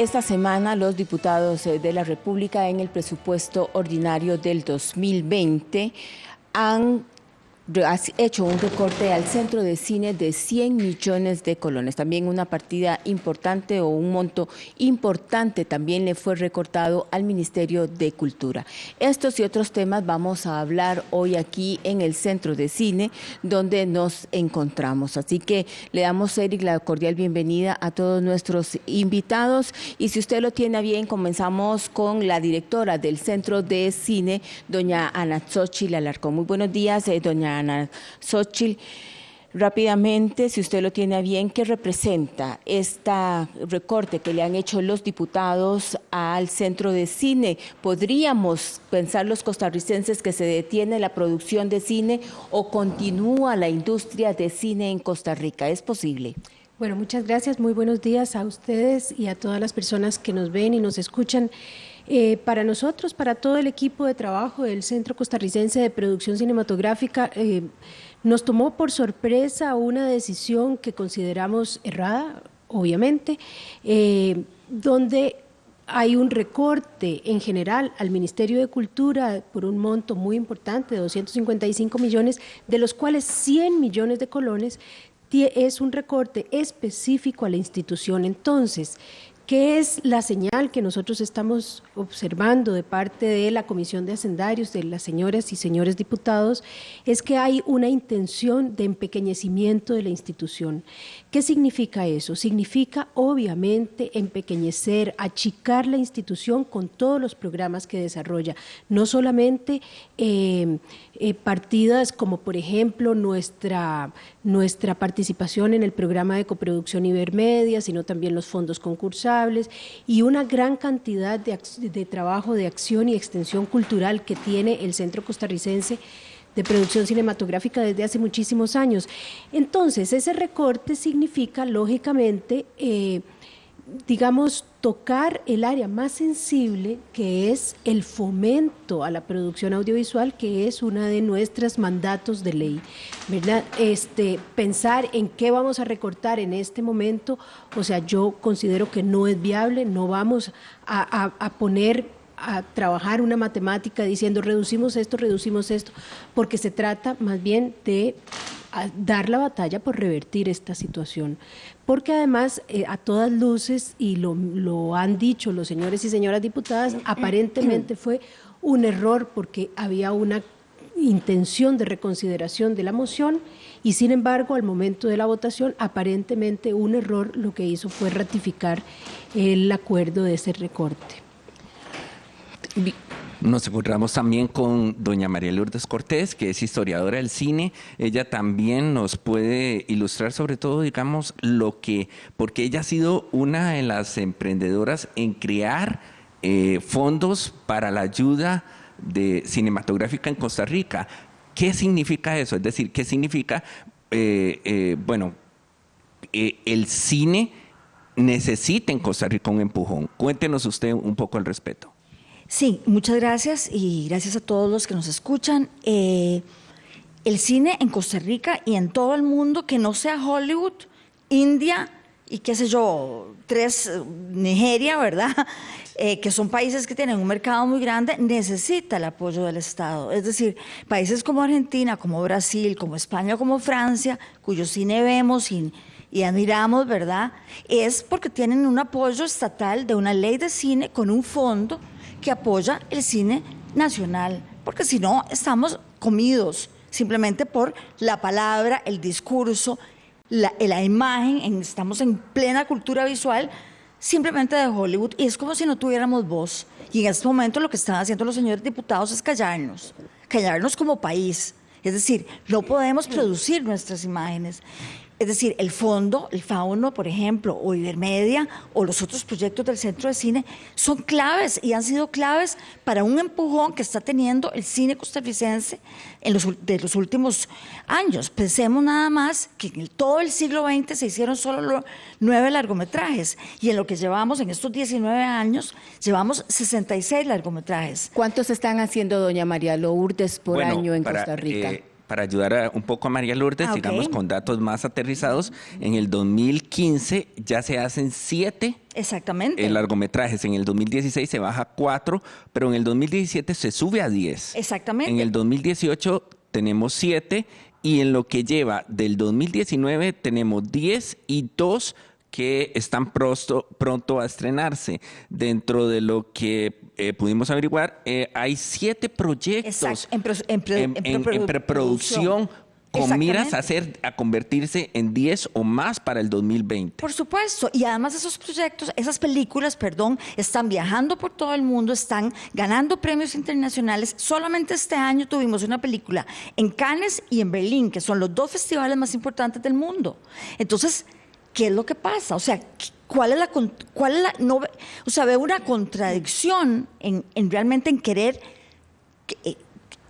Esta semana los diputados de la República en el presupuesto ordinario del 2020 han hecho un recorte al Centro de Cine de 100 millones de colones. También una partida importante o un monto importante también le fue recortado al Ministerio de Cultura. Estos y otros temas vamos a hablar hoy aquí en el Centro de Cine, donde nos encontramos. Así que le damos, Eric, la cordial bienvenida a todos nuestros invitados. Y si usted lo tiene a bien, comenzamos con la directora del Centro de Cine, doña Ana Xochitl Alarcón. Muy buenos días, doña Ana Xochitl. Rápidamente, si usted lo tiene a bien, ¿qué representa este recorte que le han hecho los diputados al Centro de Cine? ¿Podríamos pensar los costarricenses que se detiene la producción de cine o continúa la industria de cine en Costa Rica? ¿Es posible? Bueno, muchas gracias. Muy buenos días a ustedes y a todas las personas que nos ven y nos escuchan. Para nosotros, para todo el equipo de trabajo del Centro Costarricense de Producción Cinematográfica, nos tomó por sorpresa una decisión que consideramos errada, obviamente, donde hay un recorte en general al Ministerio de Cultura por un monto muy importante de 255 millones, de los cuales 100 millones de colones es un recorte específico a la institución. Entonces, ¿qué es la señal que nosotros estamos observando de parte de la Comisión de Hacendarios, de las señoras y señores diputados? Es que hay una intención de empequeñecimiento de la institución. ¿Qué significa eso? Significa, obviamente, empequeñecer, achicar la institución con todos los programas que desarrolla, no solamente partidas como, por ejemplo, nuestra participación en el programa de coproducción Ibermedia, sino también los fondos concursables y una gran cantidad de trabajo de acción y extensión cultural que tiene el Centro Costarricense de Producción Cinematográfica desde hace muchísimos años. Entonces, ese recorte significa, lógicamente, digamos, tocar el área más sensible, que es el fomento a la producción audiovisual, que es una de nuestros mandatos de ley, ¿verdad? Pensar en qué vamos a recortar en este momento, o sea, yo considero que no es viable, no vamos a poner a trabajar una matemática diciendo reducimos esto, porque se trata más bien de dar la batalla por revertir esta situación. Porque además, a todas luces, y lo han dicho los señores y señoras diputadas, aparentemente fue un error porque había una intención de reconsideración de la moción y sin embargo al momento de la votación aparentemente un error lo que hizo fue ratificar el acuerdo de ese recorte. Nos encontramos también con doña María Lourdes Cortés, que es historiadora del cine. Ella también nos puede ilustrar sobre todo, digamos, porque ella ha sido una de las emprendedoras en crear fondos para la ayuda cinematográfica en Costa Rica. ¿Qué significa eso? Es decir, ¿qué significa, el cine necesita en Costa Rica un empujón? Cuéntenos usted un poco al respecto. Sí, muchas gracias y gracias a todos los que nos escuchan. El cine en Costa Rica y en todo el mundo, que no sea Hollywood, India y qué sé yo, Nigeria, ¿verdad? Que son países que tienen un mercado muy grande, necesita el apoyo del Estado. Es decir, países como Argentina, como Brasil, como España, como Francia, cuyo cine vemos y admiramos, ¿verdad? Es porque tienen un apoyo estatal de una ley de cine con un fondo que apoya el cine nacional, porque si no estamos comidos simplemente por la palabra, el discurso, la imagen, estamos en plena cultura visual simplemente de Hollywood y es como si no tuviéramos voz. Y en este momento lo que están haciendo los señores diputados es callarnos como país. Es decir, no podemos producir nuestras imágenes. Es decir, el fondo, el Fauno, por ejemplo, o Ibermedia, o los otros proyectos del Centro de Cine, son claves y han sido claves para un empujón que está teniendo el cine costarricense de los últimos años. Pensemos nada más que en todo el siglo XX se hicieron solo 9 largometrajes y en lo que llevamos en estos 19 años, llevamos 66 largometrajes. ¿Cuántos están haciendo, doña María Lourdes, por año en Costa Rica? para ayudar un poco a María Lourdes, digamos con datos más aterrizados, en el 2015 ya se hacen 7 largometrajes, en el 2016 se baja a 4, pero en el 2017 se sube a 10. Exactamente. En el 2018 tenemos 7 y en lo que lleva del 2019 tenemos 10 y 2 que están pronto a estrenarse. Dentro de lo que pudimos averiguar, hay 7 proyectos en preproducción con miras a convertirse en 10 o más para el 2020. Por supuesto, y además esos proyectos, esas películas, están viajando por todo el mundo, están ganando premios internacionales. Solamente este año tuvimos una película en Cannes y en Berlín, que son los 2 festivales más importantes del mundo. Entonces, ¿qué es lo que pasa? O sea, veo una contradicción realmente en querer,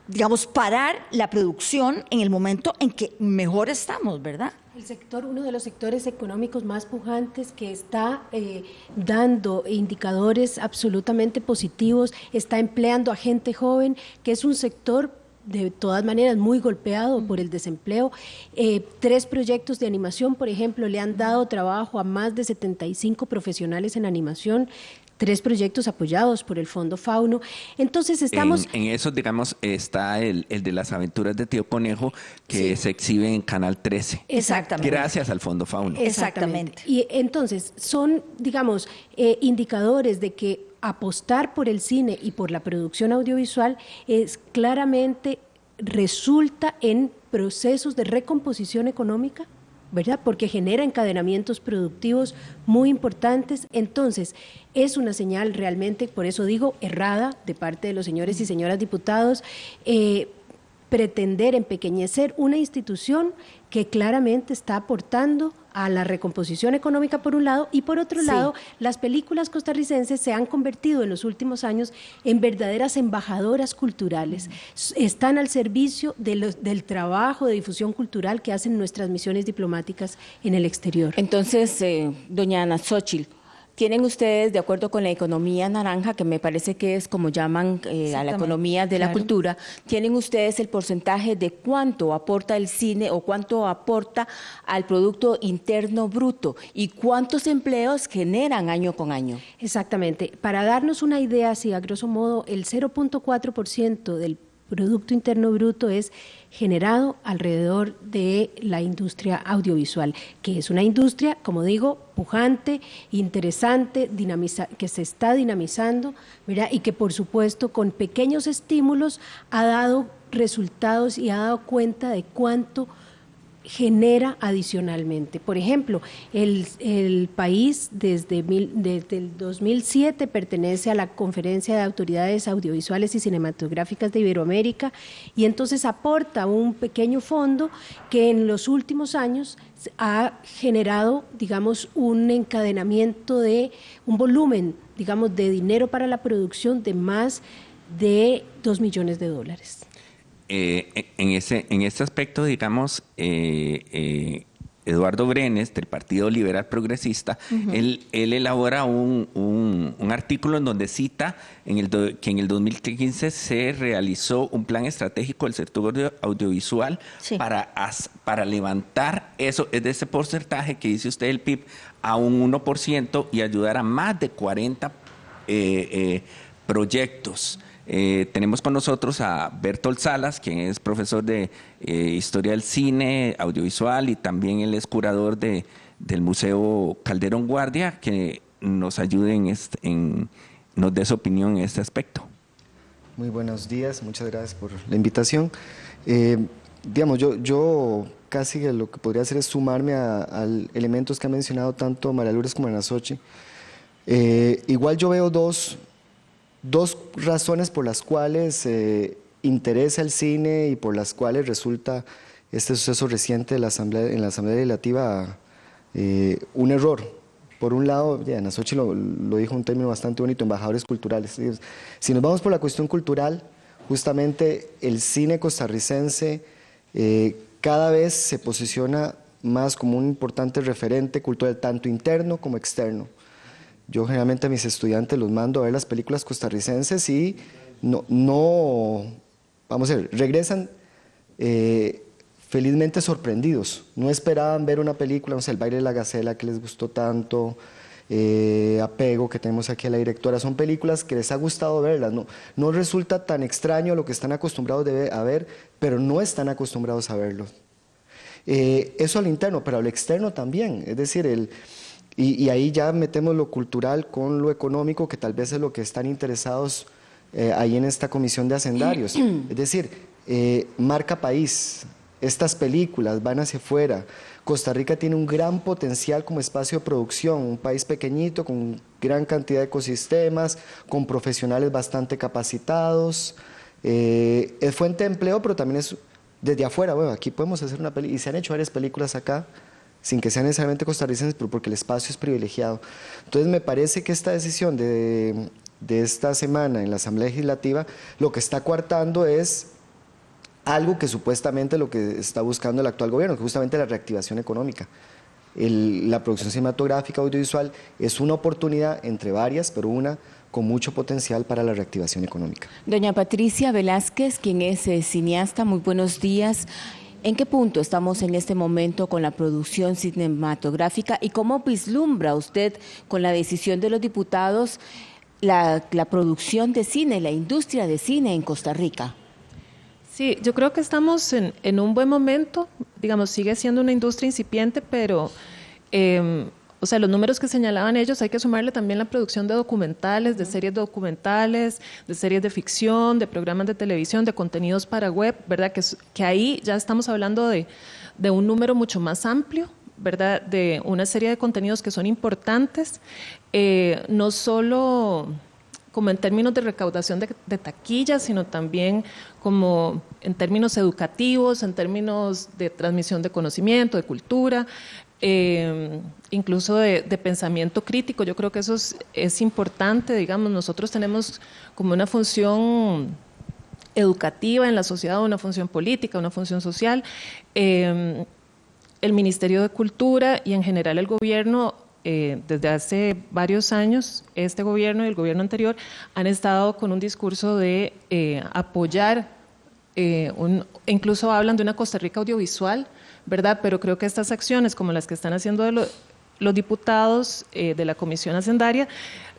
digamos, parar la producción en el momento en que mejor estamos, ¿verdad? Uno de los sectores económicos más pujantes que está dando indicadores absolutamente positivos, está empleando a gente joven, que es un sector de todas maneras muy golpeado por el desempleo. 3 proyectos de animación, por ejemplo, le han dado trabajo a más de 75 profesionales en animación. 3 proyectos apoyados por el Fondo Fauno. Entonces estamos... En eso, digamos, está el de las aventuras de Tío Conejo, que se exhibe en Canal 13. Exactamente. Gracias al Fondo Fauno. Exactamente. Y entonces son, digamos, indicadores de que apostar por el cine y por la producción audiovisual claramente resulta en procesos de recomposición económica, ¿verdad? Porque genera encadenamientos productivos muy importantes. Entonces, es una señal realmente, por eso digo, errada de parte de los señores y señoras diputados, pretender empequeñecer una institución que claramente está aportando a la recomposición económica por un lado, y por otro lado, las películas costarricenses se han convertido en los últimos años en verdaderas embajadoras culturales. Están al servicio del trabajo de difusión cultural que hacen nuestras misiones diplomáticas en el exterior. Entonces, doña Ana Xóchitl, ¿tienen ustedes, de acuerdo con la economía naranja, que me parece que es como llaman a la economía de la cultura, tienen ustedes el porcentaje de cuánto aporta el cine o cuánto aporta al Producto Interno Bruto y cuántos empleos generan año con año? Exactamente. Para darnos una idea, así a grosso modo, el 0.4% del Producto Interno Bruto es generado alrededor de la industria audiovisual, que es una industria, como digo, pujante, interesante, que se está dinamizando, ¿verdad? Y que por supuesto con pequeños estímulos ha dado resultados y ha dado cuenta de cuánto genera adicionalmente. Por ejemplo, el país desde el 2007 pertenece a la Conferencia de Autoridades Audiovisuales y Cinematográficas de Iberoamérica, y entonces aporta un pequeño fondo que en los últimos años ha generado, digamos, un encadenamiento de un volumen, digamos, de dinero para la producción de más de $2 millones. En este aspecto, digamos, Eduardo Brenes, del Partido Liberal Progresista, él elabora un artículo en donde cita que en el 2015 se realizó un plan estratégico del sector audiovisual para levantar eso, es de ese porcentaje que dice usted del PIB, a un 1% y ayudar a más de 40 proyectos. Tenemos con nosotros a Bertolt Salas, quien es profesor de Historia del Cine, Audiovisual, y también él es curador del Museo Calderón Guardia, que nos ayude nos dé su opinión en este aspecto. Muy buenos días, muchas gracias por la invitación. Digamos, yo casi que lo que podría hacer es sumarme a elementos que han mencionado tanto María Lourdes como Ana Xóchitl. Igual yo veo dos razones por las cuales interesa el cine y por las cuales resulta este suceso reciente en la Asamblea Legislativa un error. Por un lado, Ana Xóchitl lo dijo un término bastante bonito, embajadores culturales. Si nos vamos por la cuestión cultural, justamente el cine costarricense cada vez se posiciona más como un importante referente cultural, tanto interno como externo. Yo generalmente a mis estudiantes los mando a ver las películas costarricenses y vamos a ver, regresan felizmente sorprendidos. No esperaban ver una película, no sé, El baile de la gacela, que les gustó tanto, Apego, que tenemos aquí a la directora. Son películas que les ha gustado verlas. No resulta tan extraño lo que están acostumbrados a ver, pero no están acostumbrados a verlo. Eso al interno, pero al externo también. Es decir, y ahí ya metemos lo cultural con lo económico, que tal vez es lo que están interesados ahí en esta comisión de hacendarios. Es decir, marca país. Estas películas van hacia afuera. Costa Rica tiene un gran potencial como espacio de producción, un país pequeñito con gran cantidad de ecosistemas, con profesionales bastante capacitados. Es fuente de empleo, pero también es desde afuera. Bueno, aquí podemos hacer una película, y se han hecho varias películas acá, sin que sean necesariamente costarricenses, pero porque el espacio es privilegiado. Entonces me parece que esta decisión de esta semana en la Asamblea Legislativa lo que está coartando es algo que supuestamente lo que está buscando el actual gobierno, que justamente la reactivación económica. La producción cinematográfica audiovisual es una oportunidad entre varias, pero una con mucho potencial para la reactivación económica. Doña Patricia Velázquez, quien es cineasta, muy buenos días. ¿En qué punto estamos en este momento con la producción cinematográfica y cómo vislumbra usted con la decisión de los diputados la producción de cine, la industria de cine en Costa Rica? Sí, yo creo que estamos en un buen momento, digamos, sigue siendo una industria incipiente, pero, o sea, los números que señalaban ellos, hay que sumarle también la producción de documentales, de series documentales, de series de ficción, de programas de televisión, de contenidos para web, ¿verdad? Que ahí ya estamos hablando de un número mucho más amplio, ¿verdad? De una serie de contenidos que son importantes, no solo como en términos de recaudación de taquillas, sino también como en términos educativos, en términos de transmisión de conocimiento, de cultura, incluso de pensamiento crítico. Yo creo que eso es importante, digamos, nosotros tenemos como una función educativa en la sociedad, una función política, una función social. El Ministerio de Cultura y en general el gobierno, desde hace varios años, este gobierno y el gobierno anterior han estado con un discurso de apoyar, incluso hablan de una Costa Rica audiovisual, ¿verdad? Pero creo que estas acciones, como las que están haciendo los diputados de la Comisión Hacendaria,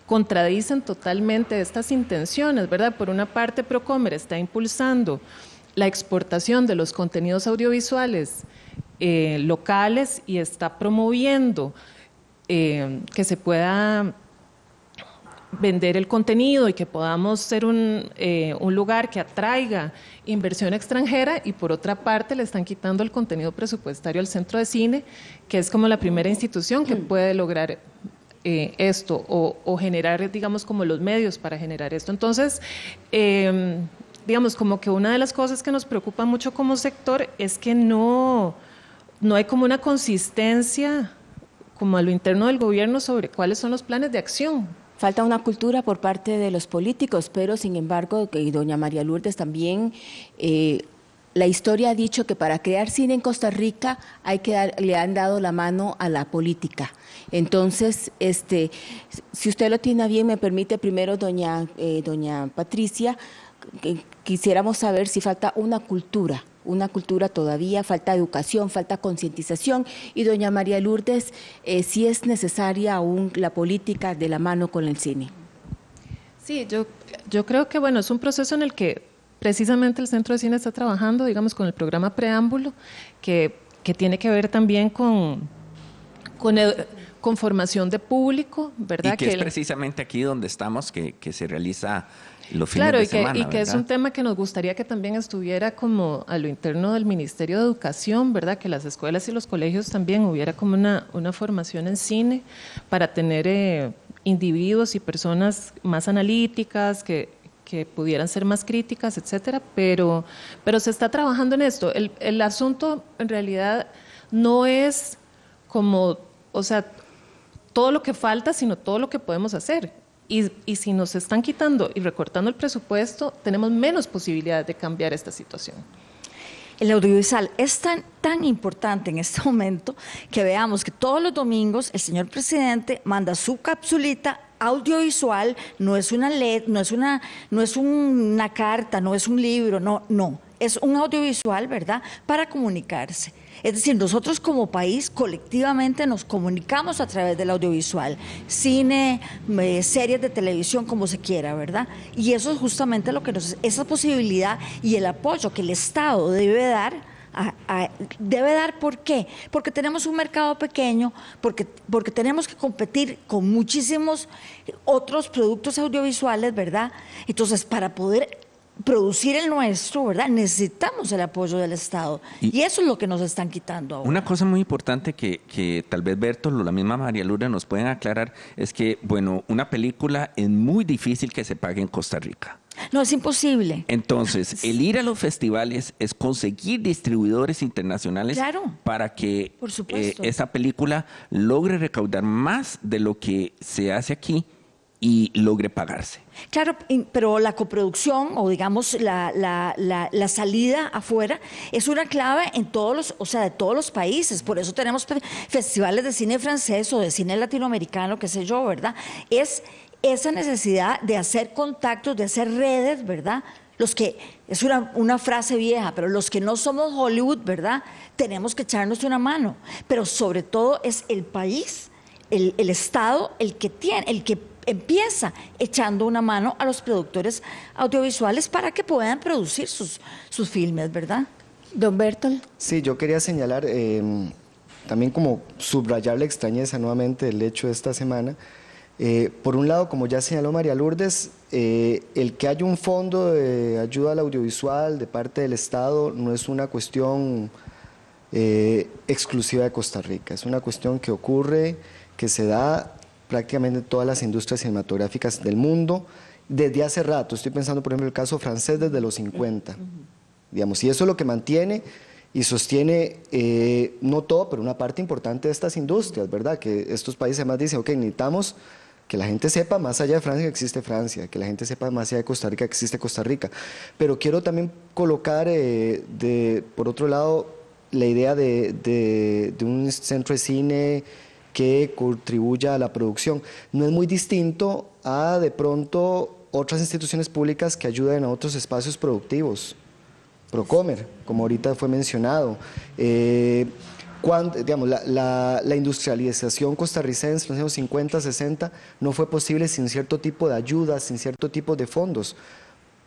contradicen totalmente estas intenciones, ¿verdad? Por una parte, Procomer está impulsando la exportación de los contenidos audiovisuales locales y está promoviendo que se pueda vender el contenido y que podamos ser un lugar que atraiga inversión extranjera, y por otra parte le están quitando el contenido presupuestario al Centro de Cine, que es como la primera institución que puede lograr esto o generar, digamos, como los medios para generar esto. Entonces, digamos, como que una de las cosas que nos preocupa mucho como sector es que no hay como una consistencia como a lo interno del gobierno sobre cuáles son los planes de acción. Falta una cultura por parte de los políticos, pero sin embargo, doña María Lourdes también, la historia ha dicho que para crear cine en Costa Rica le han dado la mano a la política. Entonces, si usted lo tiene bien, me permite primero, doña Patricia, quisiéramos saber si falta una cultura todavía, falta educación, falta concientización, y doña María Lourdes, si es necesaria aún la política de la mano con el cine. Sí, yo creo que, bueno, es un proceso en el que precisamente el Centro de Cine está trabajando, digamos, con el programa Preámbulo, que tiene que ver también con formación de público, ¿verdad? Y que es precisamente aquí donde estamos que se realiza los fines de semana, y que ¿verdad? es un tema que nos gustaría que también estuviera como a lo interno del Ministerio de Educación, ¿verdad? Que las escuelas y los colegios también hubiera como una formación en cine para tener individuos y personas más analíticas que pudieran ser más críticas, etcétera, pero se está trabajando en esto. El asunto en realidad no es como, o sea, todo lo que falta, sino todo lo que podemos hacer. Y si nos están quitando y recortando el presupuesto, tenemos menos posibilidades de cambiar esta situación. El audiovisual es tan importante en este momento que veamos que todos los domingos el señor presidente manda su capsulita audiovisual, no es una carta, no es un libro, no, es un audiovisual, ¿verdad?, para comunicarse. Es decir, nosotros como país colectivamente nos comunicamos a través del audiovisual, cine, series de televisión, como se quiera, ¿verdad? Y eso es justamente lo que esa posibilidad y el apoyo que el Estado debe dar. ¿Por qué? Porque tenemos un mercado pequeño, porque tenemos que competir con muchísimos otros productos audiovisuales, ¿verdad? Entonces, para poder producir el nuestro, ¿verdad?, necesitamos el apoyo del Estado. Y eso es lo que nos están quitando ahora. Una cosa muy importante que tal vez Bertol o la misma María Lourdes nos pueden aclarar es que, bueno, una película es muy difícil que se pague en Costa Rica. No, es imposible. Entonces, el ir a los festivales es conseguir distribuidores internacionales, claro, para que por supuesto, esa película logre recaudar más de lo que se hace aquí y logre pagarse. Claro, pero la coproducción o digamos la salida afuera es una clave en todos los, de todos los países. Por eso tenemos festivales de cine francés o de cine latinoamericano, qué sé yo, ¿verdad? Es esa necesidad de hacer contactos, de hacer redes, ¿verdad? Es una frase vieja, pero los que no somos Hollywood, ¿verdad?, tenemos que echarnos una mano. Pero sobre todo es el país, el Estado, el que empieza echando una mano a los productores audiovisuales para que puedan producir sus filmes, ¿verdad? Don Bertol. Sí, yo quería señalar, también como subrayar la extrañeza nuevamente del hecho de esta semana. Por un lado, como ya señaló María Lourdes, el que haya un fondo de ayuda al audiovisual de parte del Estado no es una cuestión exclusiva de Costa Rica, es una cuestión que ocurre, que se da prácticamente en todas las industrias cinematográficas del mundo desde hace rato. Estoy pensando, por ejemplo, en el caso francés desde los 50, digamos, y eso es lo que mantiene y sostiene, no todo, pero una parte importante de estas industrias, ¿verdad? Que estos países además dicen, ok, necesitamos que la gente sepa más allá de Francia que existe Francia, que la gente sepa más allá de Costa Rica que existe Costa Rica. Pero quiero también colocar, por otro lado, la idea de un centro de cine que contribuya a la producción. No es muy distinto a, de pronto, otras instituciones públicas que ayuden a otros espacios productivos. Procomer, como ahorita fue mencionado. Digamos, la industrialización costarricense en los años 50, 60 no fue posible sin cierto tipo de ayudas, sin cierto tipo de fondos.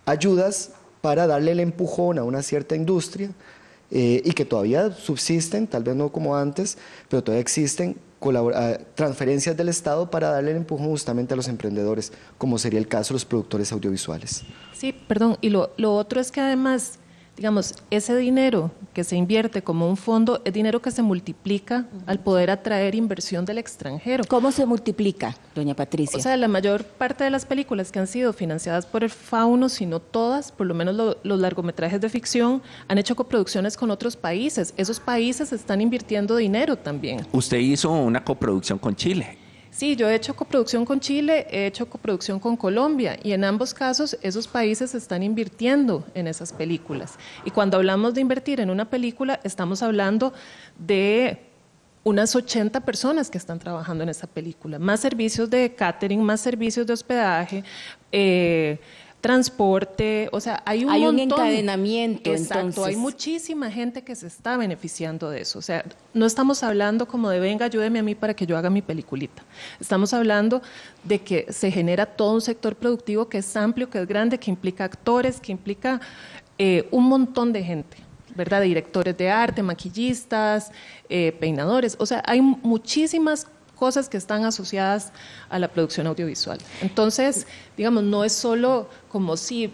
Ayudas para darle el empujón a una cierta industria y que todavía subsisten, tal vez no como antes, pero todavía existen transferencias del Estado para darle el empujón justamente a los emprendedores, como sería el caso de los productores audiovisuales. Sí, perdón, y lo otro es que además, digamos, ese dinero que se invierte como un fondo es dinero que se multiplica al poder atraer inversión del extranjero. ¿Cómo se multiplica, doña Patricia? O sea, la mayor parte de las películas que han sido financiadas por el Fauno, si no todas, por lo menos los largometrajes de ficción, han hecho coproducciones con otros países. Esos países están invirtiendo dinero también. Usted hizo una coproducción con Chile. Sí, yo he hecho coproducción con Chile, he hecho coproducción con Colombia y en ambos casos esos países están invirtiendo en esas películas. Y cuando hablamos de invertir en una película, estamos hablando de unas 80 personas que están trabajando en esa película, más servicios de catering, más servicios de hospedaje, transporte, o sea, hay un montón. Encadenamiento. Exacto, entonces. hay muchísima gente que se está beneficiando de eso. O sea, no estamos hablando como de venga, ayúdeme a mí para que yo haga mi peliculita. Estamos hablando de que se genera todo un sector productivo que es amplio, que es grande, que implica actores, que implica un montón de gente, ¿verdad? De directores de arte, maquillistas, peinadores. O sea, hay muchísimas cosas que están asociadas a la producción audiovisual. Entonces, digamos, no es solo como si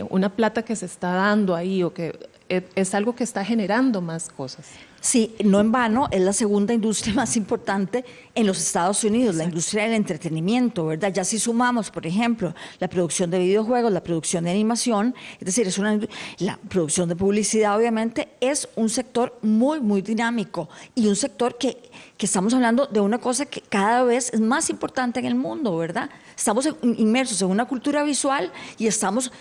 una plata que se está dando ahí o que es algo que está generando más cosas. Sí, no en vano, es la segunda industria más importante en los Estados Unidos, la industria del entretenimiento, ¿verdad? Ya si sumamos, por ejemplo, la producción de videojuegos, la producción de animación, es decir, la producción de publicidad, obviamente, es un sector muy, muy dinámico y un sector que estamos hablando de una cosa que cada vez es más importante en el mundo, ¿verdad? Estamos inmersos en una cultura visual y estamos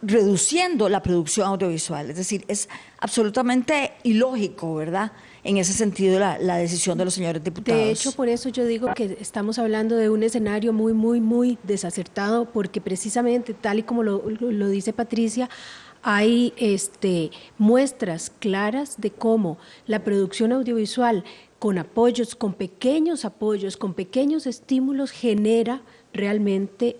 reduciendo la producción audiovisual. Es decir, es absolutamente ilógico, ¿verdad?, en ese sentido la decisión de los señores diputados. De hecho, por eso yo digo que estamos hablando de un escenario muy, muy, muy desacertado, porque precisamente, tal y como lo dice Patricia, hay muestras claras de cómo la producción audiovisual con apoyos, con pequeños apoyos, con pequeños estímulos genera realmente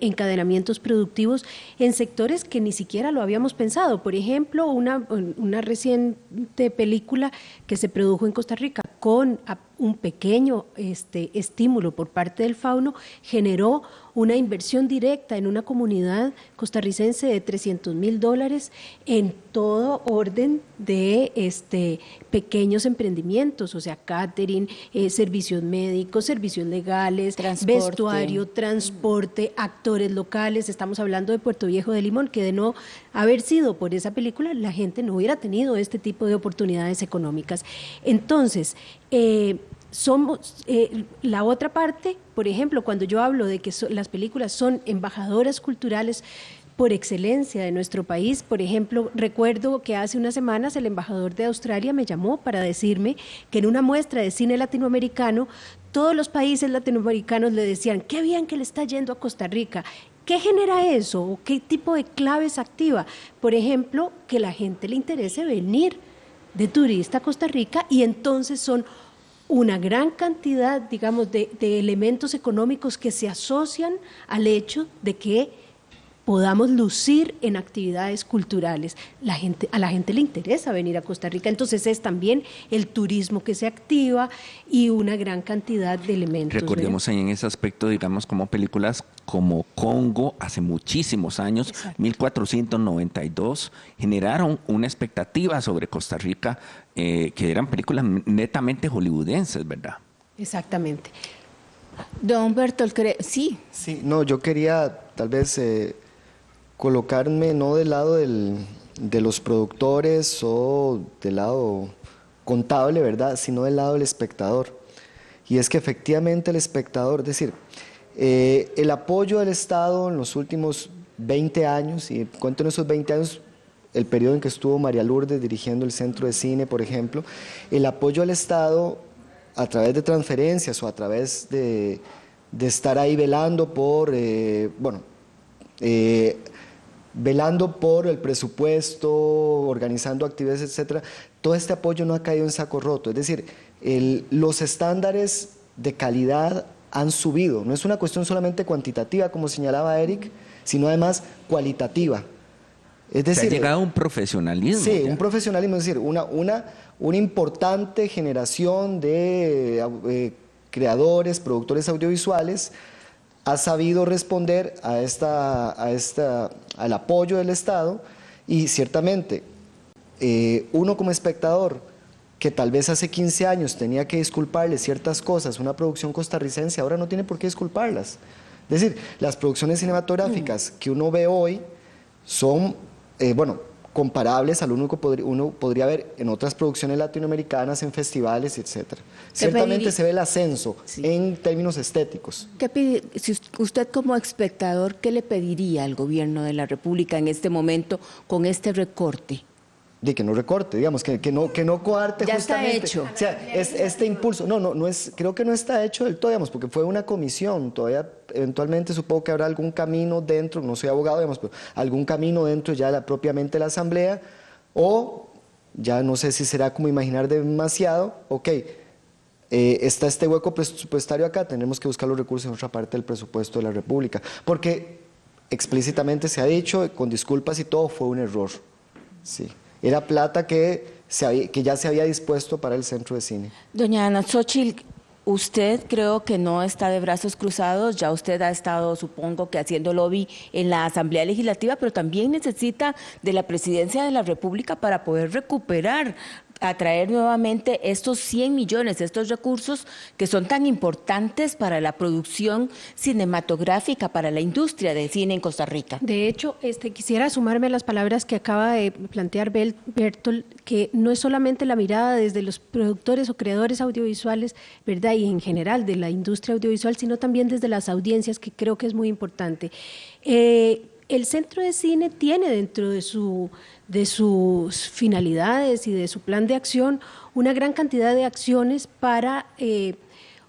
encadenamientos productivos en sectores que ni siquiera lo habíamos pensado. Por ejemplo, una reciente película que se produjo en Costa Rica con un pequeño estímulo por parte del Fauno generó una inversión directa en una comunidad costarricense de $300,000 en todo orden de pequeños emprendimientos, o sea, catering, servicios médicos, servicios legales, vestuario, transporte, actores locales. Estamos hablando de Puerto Viejo de Limón, que de no haber sido por esa película, la gente no hubiera tenido este tipo de oportunidades económicas. Entonces, la otra parte, por ejemplo, cuando yo hablo de que las películas son embajadoras culturales por excelencia de nuestro país, por ejemplo, recuerdo que hace unas semanas el embajador de Australia me llamó para decirme que en una muestra de cine latinoamericano, todos los países latinoamericanos le decían, qué bien que le está yendo a Costa Rica. ¿Qué genera eso? ¿O qué tipo de claves activa? Por ejemplo, que la gente le interese venir de turista a Costa Rica, y entonces son una gran cantidad, digamos, de elementos económicos que se asocian al hecho de que podamos lucir en actividades culturales. A la gente le interesa venir a Costa Rica, entonces es también el turismo que se activa y una gran cantidad de elementos. Recordemos ahí en ese aspecto, digamos, como películas como Congo, hace muchísimos años, exacto, 1492, generaron una expectativa sobre Costa Rica, que eran películas netamente hollywoodenses, ¿verdad? Exactamente. Don Bertolt, sí. Sí, no, yo quería tal vez colocarme no del lado de los productores o del lado contable, ¿verdad?, sino del lado del espectador. Y es que efectivamente el espectador, es decir, el apoyo del Estado en los últimos 20 años, y cuento en esos 20 años el periodo en que estuvo María Lourdes dirigiendo el Centro de Cine, por ejemplo, el apoyo al Estado a través de transferencias o a través de estar ahí velando por, velando por el presupuesto, organizando actividades, etcétera, todo este apoyo no ha caído en saco roto. Es decir, los estándares de calidad han subido. No es una cuestión solamente cuantitativa, como señalaba Eric, sino además cualitativa. Es decir, se ha llegado a un profesionalismo. Sí, un profesionalismo, es decir, una importante generación de creadores, productores audiovisuales ha sabido responder al apoyo del Estado, y ciertamente uno como espectador que tal vez hace 15 años tenía que disculparle ciertas cosas, una producción costarricense ahora no tiene por qué disculparlas. Es decir, las producciones cinematográficas que uno ve hoy son, comparables a lo único que uno podría ver en otras producciones latinoamericanas, en festivales, etcétera. Ciertamente se ve el ascenso, sí, en términos estéticos. Si usted como espectador, ¿qué le pediría al gobierno de la República en este momento con este recorte? De que no recorte, digamos, que no coarte ya justamente. Ya está hecho. O sea, este impulso, no es, creo que no está hecho del todo, digamos, porque fue una comisión, todavía eventualmente supongo que habrá algún camino dentro, no soy abogado, digamos, pero algún camino dentro ya propiamente la Asamblea, o ya no sé si será como imaginar demasiado, está este hueco presupuestario acá, tenemos que buscar los recursos en otra parte del presupuesto de la República, porque explícitamente se ha dicho, con disculpas y todo, fue un error, sí. Era plata que ya se había dispuesto para el Centro de Cine. Doña Ana Xóchitl, usted creo que no está de brazos cruzados, ya usted ha estado, supongo que haciendo lobby en la Asamblea Legislativa, pero también necesita de la Presidencia de la República para poder recuperar, atraer nuevamente estos 100 millones, estos recursos que son tan importantes para la producción cinematográfica, para la industria de cine en Costa Rica. De hecho, quisiera sumarme a las palabras que acaba de plantear Bertolt, que no es solamente la mirada desde los productores o creadores audiovisuales, ¿verdad?, y en general de la industria audiovisual, sino también desde las audiencias, que creo que es muy importante. El Centro de Cine tiene dentro de sus finalidades y de su plan de acción una gran cantidad de acciones para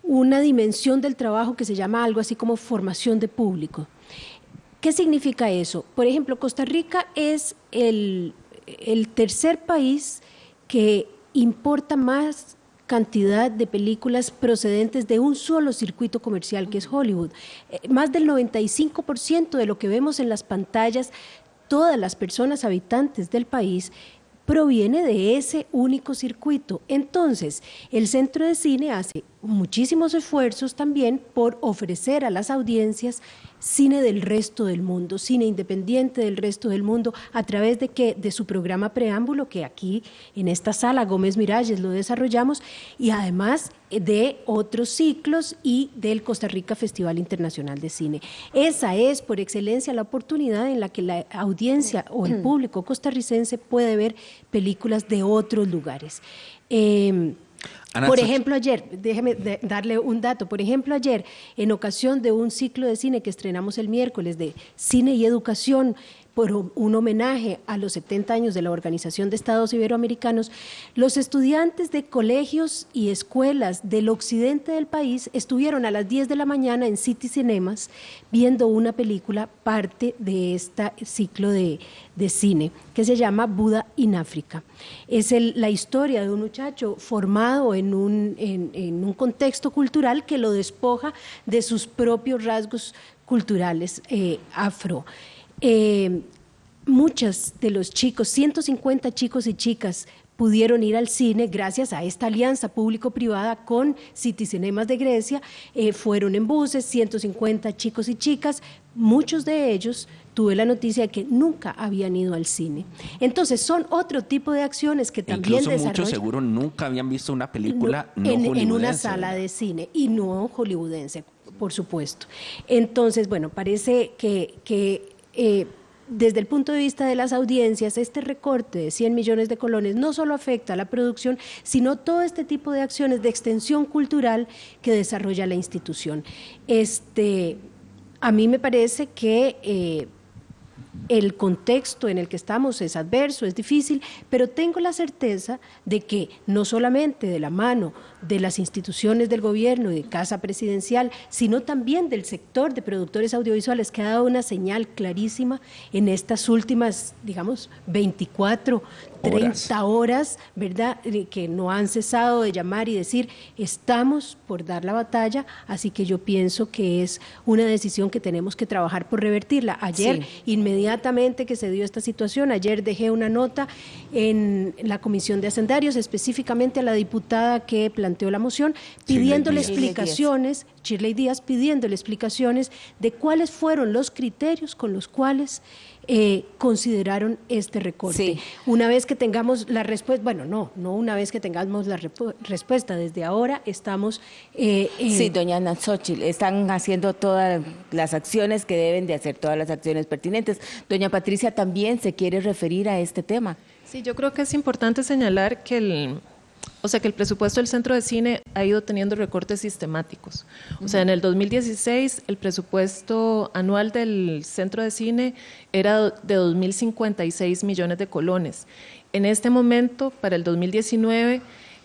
una dimensión del trabajo que se llama algo así como formación de público. ¿Qué significa eso? Por ejemplo, Costa Rica es el tercer país que importa más cantidad de películas procedentes de un solo circuito comercial, que es Hollywood. Más del 95% de lo que vemos en las pantallas, todas las personas habitantes del país, proviene de ese único circuito. Entonces, el Centro de Cine hace muchísimos esfuerzos también por ofrecer a las audiencias cine del resto del mundo, cine independiente del resto del mundo, a través de que de su programa preámbulo, que aquí en esta sala Gómez Miralles lo desarrollamos, y además de otros ciclos y del Costa Rica Festival Internacional de Cine. Esa es por excelencia la oportunidad en la que la audiencia o el público costarricense puede ver películas de otros lugares. Por ejemplo, ayer, déjeme darle un dato, por ejemplo, ayer, en ocasión de un ciclo de cine que estrenamos el miércoles de Cine y Educación, por un homenaje a los 70 años de la Organización de Estados Iberoamericanos, los estudiantes de colegios y escuelas del occidente del país estuvieron a las 10 de la mañana en City Cinemas viendo una película, parte de este ciclo de cine, que se llama Buda in África. Es la historia de un muchacho formado en un contexto cultural que lo despoja de sus propios rasgos culturales afro. Muchos de los chicos, 150 chicos y chicas, pudieron ir al cine gracias a esta alianza público-privada con City Cinemas de Grecia. Fueron en buses, 150 chicos y chicas, muchos de ellos tuve la noticia de que nunca habían ido al cine. Entonces son otro tipo de acciones que también desarrollan. Incluso muchos seguro nunca habían visto una película no hollywoodense. En una sala de cine, y no hollywoodense, por supuesto. Entonces, bueno, parece que desde el punto de vista de las audiencias, este recorte de 100 millones de colones no solo afecta a la producción, sino todo este tipo de acciones de extensión cultural que desarrolla la institución. A mí me parece que el contexto en el que estamos es adverso, es difícil, pero tengo la certeza de que no solamente de la mano de las instituciones del gobierno y de Casa Presidencial, sino también del sector de productores audiovisuales, que ha dado una señal clarísima en estas últimas, digamos, 24, 30 horas, ¿verdad?, que no han cesado de llamar y decir, estamos por dar la batalla, así que yo pienso que es una decisión que tenemos que trabajar por revertirla. Ayer, inmediatamente que se dio esta situación, ayer dejé una nota en la Comisión de Hacendarios, específicamente a la diputada que planteó la moción, pidiéndole explicaciones, Shirley Díaz, pidiéndole explicaciones de cuáles fueron los criterios con los cuales consideraron este recorte. Sí. Una vez que tengamos la respuesta, bueno, no una vez que tengamos la respuesta, desde ahora estamos... Sí, doña Ana Xóchitl, están haciendo todas las acciones que deben de hacer, todas las acciones pertinentes. Doña Patricia también se quiere referir a este tema. Sí, yo creo que es importante señalar que el presupuesto del Centro de Cine ha ido teniendo recortes sistemáticos. O sea, en el 2016 el presupuesto anual del Centro de Cine era de 2.056 millones de colones. En este momento, para el 2019,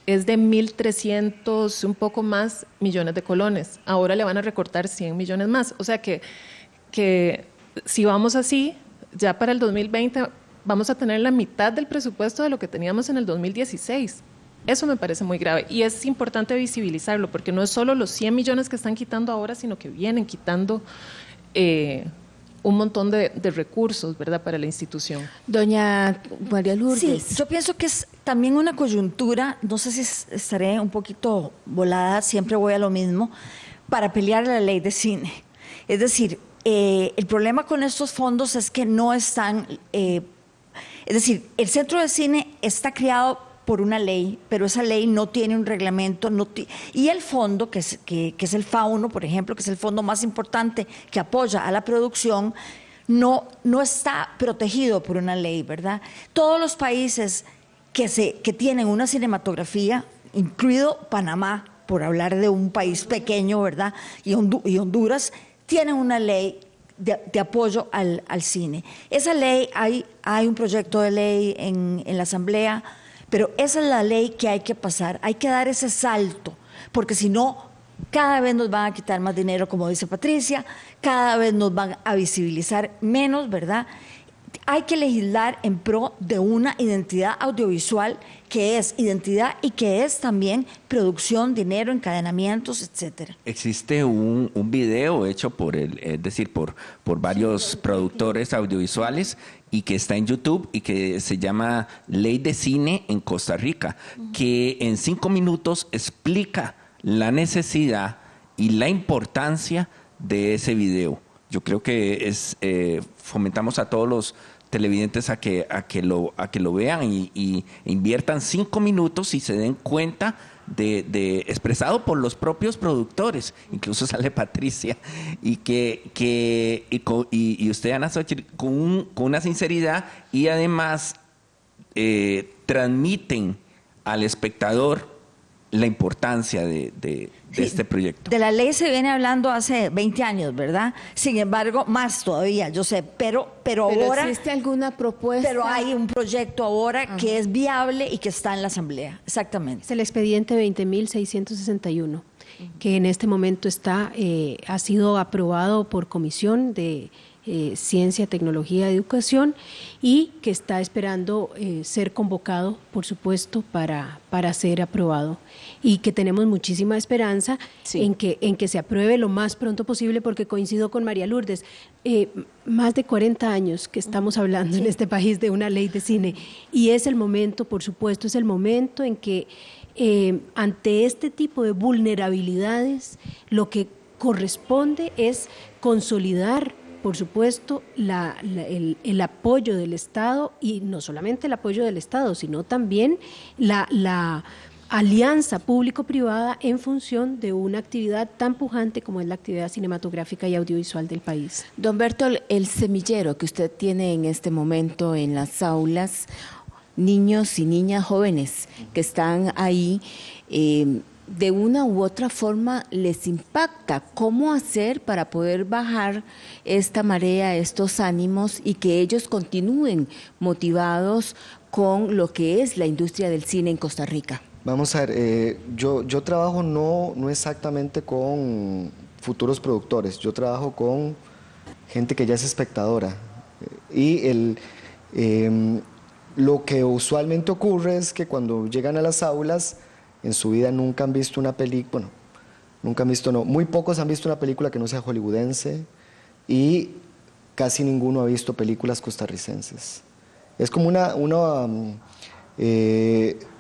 es de 1.300, un poco más, millones de colones. Ahora le van a recortar 100 millones más. O sea que si vamos así, ya para el 2020 vamos a tener la mitad del presupuesto de lo que teníamos en el 2016. Eso me parece muy grave y es importante visibilizarlo porque no es solo los 100 millones que están quitando ahora, sino que vienen quitando un montón de recursos, ¿verdad?, para la institución. Doña María Lourdes. Sí, yo pienso que es también una coyuntura, no sé si estaré un poquito volada, siempre voy a lo mismo, para pelear la ley de cine. Es decir, el problema con estos fondos es que no están, es decir, el Centro de Cine está creado por una ley, pero esa ley no tiene un reglamento, y el fondo, que es el FAUNO, por ejemplo, que es el fondo más importante que apoya a la producción, no está protegido por una ley, ¿verdad? Todos los países que tienen una cinematografía, incluido Panamá, por hablar de un país pequeño, ¿verdad?, y Honduras, tienen una ley de apoyo al cine. Esa ley, hay un proyecto de ley en la Asamblea, pero esa es la ley que hay que pasar, hay que dar ese salto, porque si no, Cada vez nos van a quitar más dinero, como dice Patricia, cada vez nos van a visibilizar menos, ¿verdad? Hay que legislar en pro de una identidad audiovisual que es identidad y que es también producción, dinero, encadenamientos, etcétera. Existe un video hecho por varios productores audiovisuales y que está en YouTube y que se llama Ley de Cine en Costa Rica, que en 5 minutos explica la necesidad y la importancia de ese video. Yo creo que fomentamos a todos los televidentes a que lo vean y inviertan 5 minutos y se den cuenta de expresado por los propios productores, incluso sale Patricia, y usted, Ana Xochitl, con una sinceridad, y además transmiten al espectador la importancia de este proyecto. De la ley se viene hablando hace 20 años, ¿verdad? Sin embargo, más todavía, yo sé, pero ahora... ¿Existe alguna propuesta? Pero hay un proyecto ahora que es viable y que está en la Asamblea, exactamente. Es el expediente 20.661, que en este momento ha sido aprobado por Comisión de Ciencia, Tecnología y Educación y que está esperando ser convocado, por supuesto, para ser aprobado, y que tenemos muchísima esperanza en que se apruebe lo más pronto posible, porque coincido con María Lourdes, más de 40 años que estamos hablando en este país de una ley de cine, y es el momento, por supuesto, es el momento en que ante este tipo de vulnerabilidades lo que corresponde es consolidar, por supuesto, el apoyo del Estado, y no solamente el apoyo del Estado, sino también la alianza público-privada en función de una actividad tan pujante como es la actividad cinematográfica y audiovisual del país. Don Bertol, el semillero que usted tiene en este momento en las aulas, niños y niñas jóvenes que están ahí, de una u otra forma les impacta. ¿Cómo hacer para poder bajar esta marea, estos ánimos, y que ellos continúen motivados con lo que es la industria del cine en Costa Rica? Vamos a ver, yo trabajo no exactamente con futuros productores, yo trabajo con gente que ya es espectadora. Y lo que usualmente ocurre es que cuando llegan a las aulas, en su vida nunca han visto una película, muy pocos han visto una película que no sea hollywoodense, y casi ninguno ha visto películas costarricenses. Es como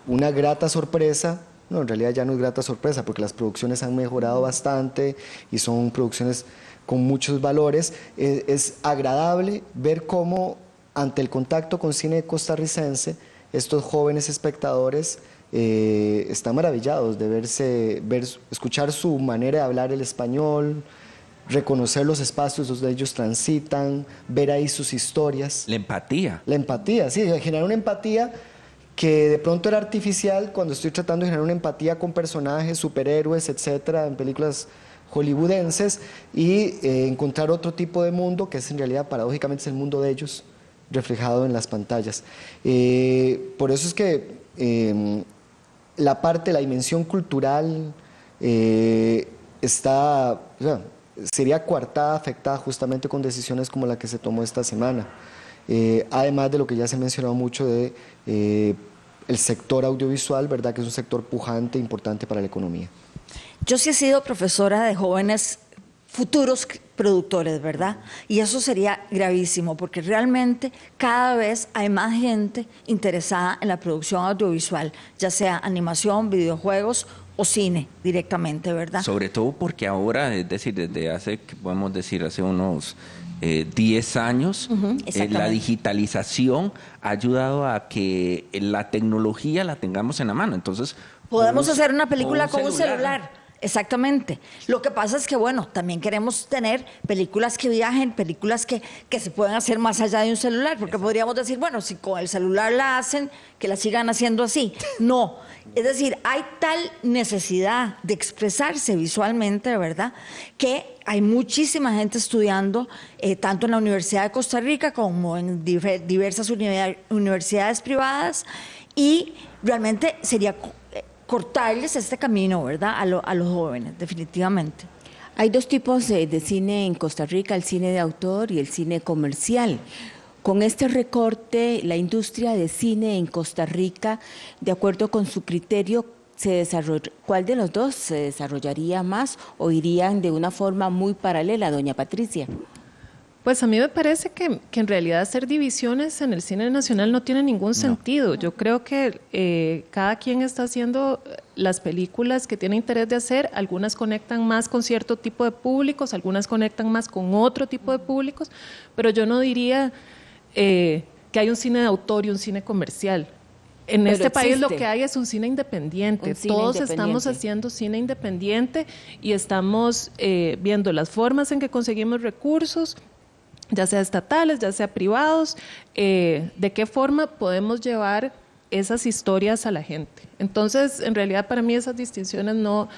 una grata sorpresa. No, en realidad ya no es grata sorpresa, porque las producciones han mejorado bastante y son producciones con muchos valores. Es agradable ver cómo, ante el contacto con cine costarricense, estos jóvenes espectadores están maravillados de escuchar su manera de hablar el español, reconocer los espacios donde ellos transitan, ver ahí sus historias. La empatía. La empatía, sí, generar una empatía que de pronto era artificial cuando estoy tratando de generar una empatía con personajes, superhéroes, etcétera, en películas hollywoodenses, y encontrar otro tipo de mundo que es, en realidad, paradójicamente, es el mundo de ellos reflejado en las pantallas. Por eso es que la dimensión cultural sería coartada, afectada justamente con decisiones como la que se tomó esta semana. Además de lo que ya se ha mencionado mucho de el sector audiovisual, ¿verdad?, que es un sector pujante, importante para la economía. Yo sí he sido profesora de jóvenes futuros productores, ¿verdad? Y eso sería gravísimo, porque realmente cada vez hay más gente interesada en la producción audiovisual, ya sea animación, videojuegos o cine directamente, ¿verdad? Sobre todo porque ahora, es decir, desde hace unos 10 años, la digitalización ha ayudado a que la tecnología la tengamos en la mano. Entonces, podemos hacer una película con un celular. Exactamente. Lo que pasa es que, bueno, también queremos tener películas que viajen, películas que se puedan hacer más allá de un celular, porque podríamos decir, bueno, si con el celular la hacen, que la sigan haciendo así. No. Es decir, hay tal necesidad de expresarse visualmente, ¿verdad?, que hay muchísima gente estudiando, tanto en la Universidad de Costa Rica como en diversas universidades privadas, y realmente sería cortarles este camino, ¿verdad? A los jóvenes, definitivamente. Hay dos tipos de cine en Costa Rica, el cine de autor y el cine comercial. Con este recorte, la industria de cine en Costa Rica, de acuerdo con su criterio, ¿cuál de los dos se desarrollaría más o irían de una forma muy paralela, doña Patricia? Pues a mí me parece que en realidad hacer divisiones en el cine nacional no tiene ningún sentido. Yo creo que cada quien está haciendo las películas que tiene interés de hacer. Algunas conectan más con cierto tipo de públicos, algunas conectan más con otro tipo de públicos, pero yo no diría que hay un cine de autor y un cine comercial. En este país lo que hay es un cine independiente. Todos estamos haciendo cine independiente y estamos viendo las formas en que conseguimos recursos, ya sea estatales, ya sea privados, de qué forma podemos llevar esas historias a la gente. Entonces, en realidad para mí esas distinciones no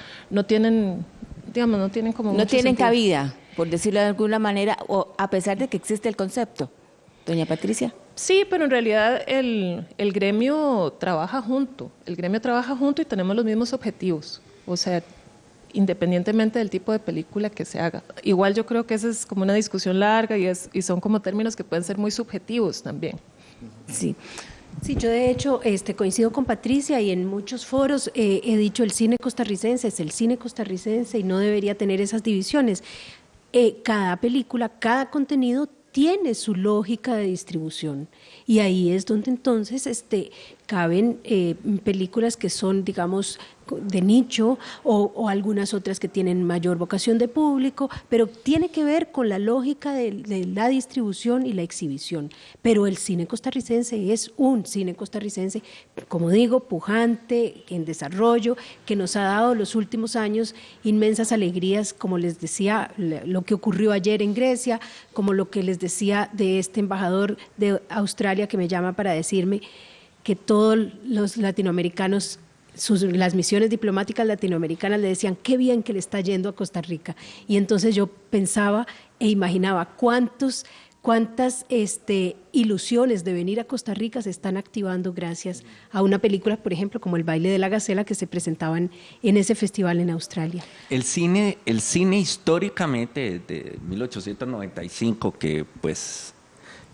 tienen, digamos, no tienen como no tienen cabida, por decirlo de alguna manera, o a pesar de que existe el concepto. Doña Patricia. Sí, pero en realidad el gremio trabaja junto. El gremio trabaja junto y tenemos los mismos objetivos. O sea, independientemente del tipo de película que se haga. Igual yo creo que esa es como una discusión larga y son como términos que pueden ser muy subjetivos también. Sí. Sí, yo de hecho coincido con Patricia y en muchos foros he dicho el cine costarricense es el cine costarricense y no debería tener esas divisiones. Cada película, cada contenido tiene su lógica de distribución y ahí es donde entonces caben películas que son, digamos, de nicho o algunas otras que tienen mayor vocación de público, pero tiene que ver con la lógica de la distribución y la exhibición. Pero el cine costarricense es un cine costarricense, como digo, pujante, en desarrollo, que nos ha dado los últimos años inmensas alegrías, como les decía, lo que ocurrió ayer en Grecia, como lo que les decía de este embajador de Australia que me llama para decirme que todos los latinoamericanos, las misiones diplomáticas latinoamericanas le decían qué bien que le está yendo a Costa Rica. Y entonces yo pensaba e imaginaba cuántas ilusiones de venir a Costa Rica se están activando gracias a una película, por ejemplo, como El baile de la gacela, que se presentaba en ese festival en Australia. El cine históricamente de 1895, que pues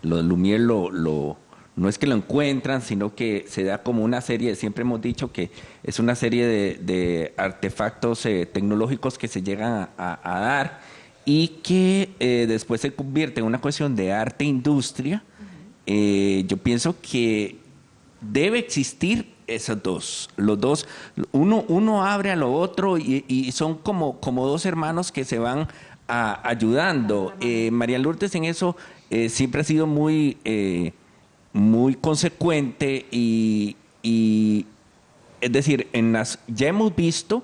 los Lumière no es que lo encuentran, sino que se da como una serie, siempre hemos dicho que es una serie de artefactos tecnológicos que se llegan a dar y que después se convierte en una cuestión de arte-industria. Yo pienso que debe existir esos dos, los dos, uno abre a lo otro y son como dos hermanos que se van ayudando. María Lourdes en eso siempre ha sido muy consecuente y es decir, ya hemos visto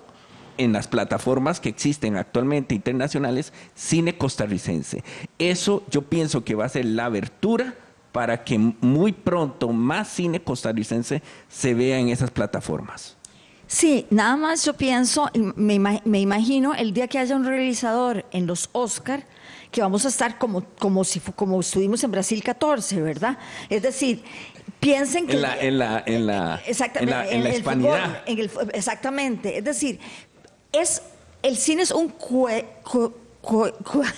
en las plataformas que existen actualmente internacionales cine costarricense. Eso yo pienso que va a ser la abertura para que muy pronto más cine costarricense se vea en esas plataformas. Sí, nada más yo pienso, me imagino el día que haya un realizador en los Oscar, que vamos a estar como estuvimos en Brasil 14, ¿verdad? Es decir, piensen que en la hispanidad. Exactamente, es decir, el cine es un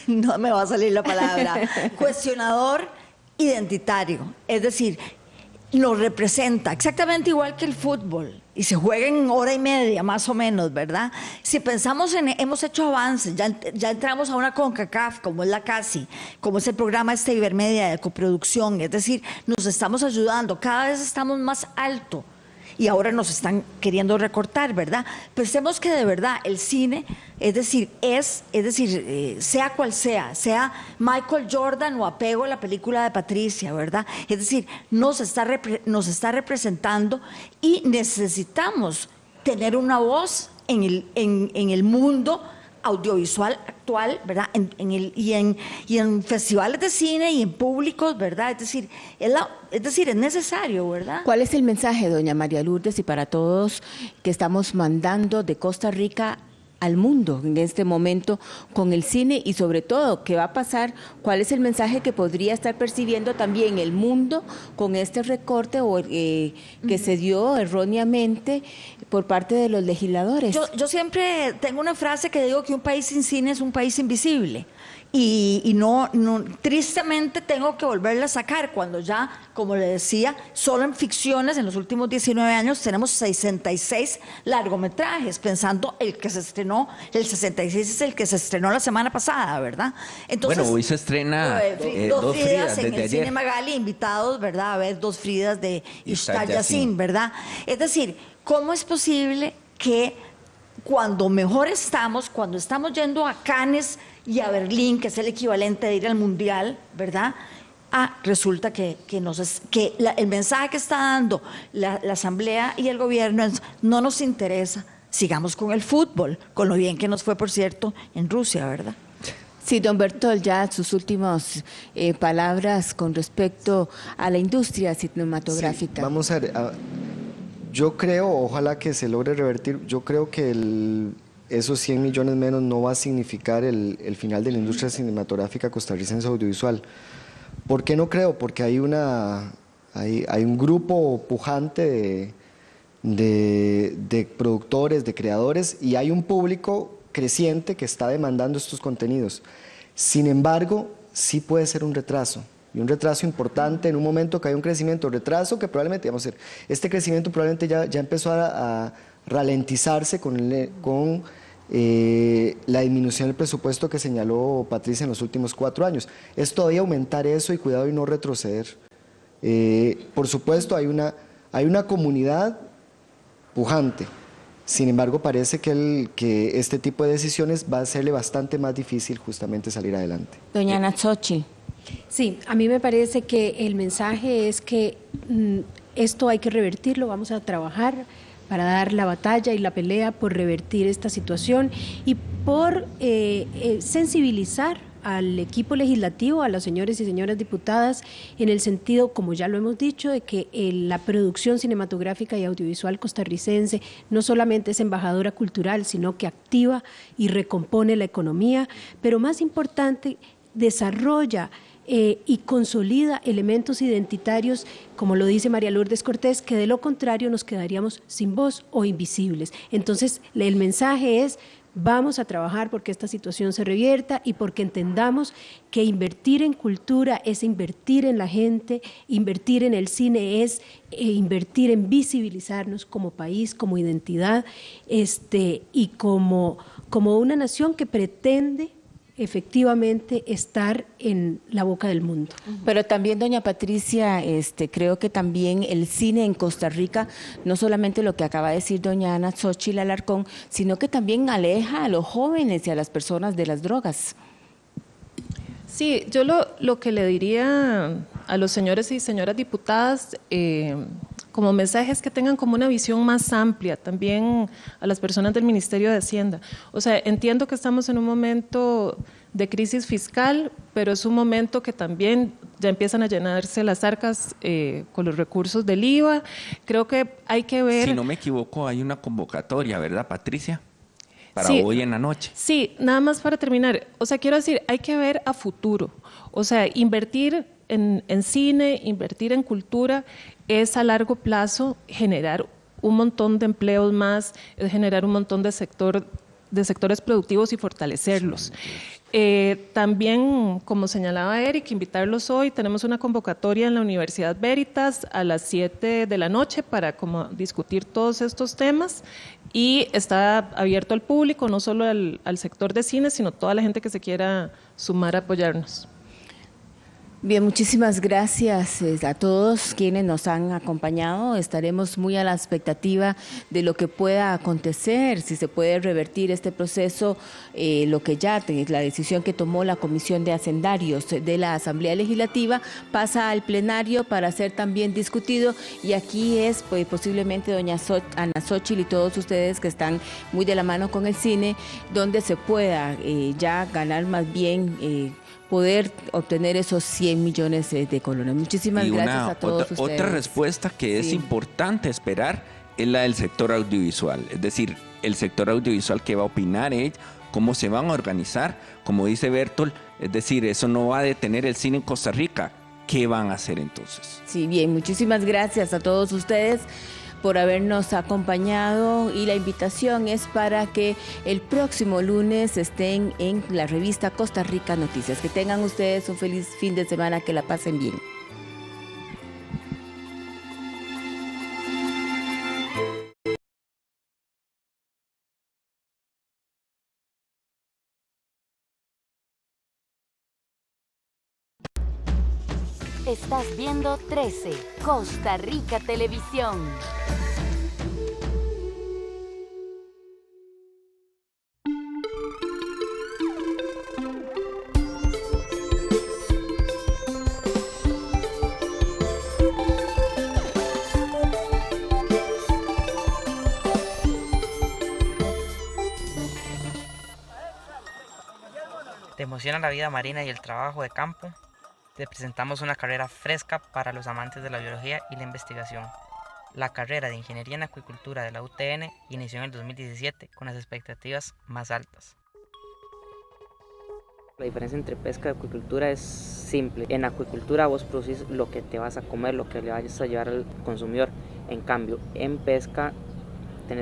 no me va a salir la palabra, cuestionador identitario, es decir, nos representa exactamente igual que el fútbol y se juega en hora y media más o menos, ¿verdad? Si pensamos hemos hecho avances, ya entramos a una CONCACAF como es la CACI, como es el programa Ibermedia de coproducción, es decir, nos estamos ayudando, cada vez estamos más alto y ahora nos están queriendo recortar, ¿verdad? Pensemos que de verdad el cine, es decir, sea cual sea Michael Jordan o Apego, la película de Patricia, ¿verdad? Es decir, nos está representando y necesitamos tener una voz en el mundo audiovisual actual, ¿verdad? Y en festivales de cine y en públicos, ¿verdad? Es decir, es necesario, ¿verdad? ¿Cuál es el mensaje, doña María Lourdes, y para todos que estamos mandando de Costa Rica al mundo en este momento con el cine y sobre todo qué va a pasar, cuál es el mensaje que podría estar percibiendo también el mundo con este recorte que se dio erróneamente por parte de los legisladores. Yo siempre tengo una frase que digo que un país sin cine es un país invisible. Y no, tristemente tengo que volverla a sacar cuando ya, como le decía, solo en ficciones en los últimos 19 años tenemos 66 largometrajes, pensando el que se estrenó, el 66 es el que se estrenó la semana pasada, ¿verdad? Entonces, bueno, hoy se estrena dos Fridas en desde el ayer. Cine Magali, invitados, ¿verdad? A ver dos Fridas de Ishtar Yassin, ¿verdad? Es decir, ¿cómo es posible que cuando mejor estamos, cuando estamos yendo a Cannes y a Berlín, que es el equivalente de ir al Mundial, ¿verdad? Resulta que el mensaje que está dando la Asamblea y el Gobierno es: no nos interesa, sigamos con el fútbol, con lo bien que nos fue, por cierto, en Rusia, ¿verdad? Sí, don Bertol, ya sus últimas palabras con respecto a la industria cinematográfica. Sí, vamos a ver, yo creo, ojalá que se logre revertir, yo creo que esos 100 millones menos no va a significar el final de la industria cinematográfica costarricense audiovisual. ¿Por qué no creo? Porque hay un grupo pujante de productores, de creadores, y hay un público creciente que está demandando estos contenidos. Sin embargo, sí puede ser un retraso, y un retraso importante en un momento que hay un crecimiento, retraso que probablemente, vamos a ver, este crecimiento probablemente ya empezó a ralentizarse con la disminución del presupuesto que señaló Patricia en los últimos 4 años. Es todavía aumentar eso y cuidado y no retroceder. Por supuesto, hay una comunidad pujante. Sin embargo, parece que este tipo de decisiones va a hacerle bastante más difícil justamente salir adelante. Doña Ana Xochitl. Sí, a mí me parece que el mensaje es que esto hay que revertirlo, vamos a trabajar para dar la batalla y la pelea por revertir esta situación y por sensibilizar al equipo legislativo, a los señores y señoras diputadas, en el sentido, como ya lo hemos dicho, de que la producción cinematográfica y audiovisual costarricense no solamente es embajadora cultural, sino que activa y recompone la economía, pero más importante, desarrolla y consolida elementos identitarios, como lo dice María Lourdes Cortés, que de lo contrario nos quedaríamos sin voz o invisibles. Entonces, el mensaje es: vamos a trabajar porque esta situación se revierta y porque entendamos que invertir en cultura es invertir en la gente, invertir en el cine es invertir en visibilizarnos como país, como identidad, y como una nación que pretende efectivamente estar en la boca del mundo. Pero también, doña Patricia, creo que también el cine en Costa Rica, no solamente lo que acaba de decir doña Ana Xochitl Alarcón, sino que también aleja a los jóvenes y a las personas de las drogas. Sí, yo lo que le diría a los señores y señoras diputadas, como mensajes que tengan como una visión más amplia, también a las personas del Ministerio de Hacienda. O sea, entiendo que estamos en un momento de crisis fiscal, pero es un momento que también ya empiezan a llenarse las arcas con los recursos del IVA. Creo que hay que ver... Si no me equivoco, hay una convocatoria, ¿verdad, Patricia? Para sí, hoy en la noche. Sí, nada más para terminar. O sea, quiero decir, hay que ver a futuro. O sea, invertir en cine, invertir en cultura es a largo plazo generar un montón de empleos más, es generar un montón de sectores productivos y fortalecerlos. También, como señalaba Eric, invitarlos hoy. Tenemos una convocatoria en la Universidad Veritas a las 7 de la noche para como discutir todos estos temas, y está abierto al público, no solo al sector de cine, sino toda la gente que se quiera sumar a apoyarnos. Bien, muchísimas gracias a todos quienes nos han acompañado. Estaremos muy a la expectativa de lo que pueda acontecer, si se puede revertir este proceso, lo que ya, la decisión que tomó la Comisión de Hacendarios de la Asamblea Legislativa, pasa al plenario para ser también discutido, y aquí es pues, posiblemente doña Ana Xochitl y todos ustedes que están muy de la mano con el cine, donde se pueda ya ganar más bien poder obtener esos 100 millones de colones. Muchísimas gracias a todos ustedes. Otra respuesta que es importante esperar es la del sector audiovisual. Es decir, el sector audiovisual qué va a opinar, cómo se van a organizar, como dice Bertol, es decir, eso no va a detener el cine en Costa Rica. ¿Qué van a hacer entonces? Sí, bien, muchísimas gracias a todos ustedes por habernos acompañado y la invitación es para que el próximo lunes estén en la revista Costa Rica Noticias. Que tengan ustedes un feliz fin de semana, que la pasen bien. Estás viendo 13, Costa Rica Televisión. ¿Te emociona la vida marina y el trabajo de campo? Te presentamos una carrera fresca para los amantes de la biología y la investigación. La carrera de Ingeniería en Acuicultura de la UTN inició en el 2017 con las expectativas más altas. La diferencia entre pesca y acuicultura es simple. En acuicultura vos producís lo que te vas a comer, lo que le vayas a llevar al consumidor. En cambio, en pesca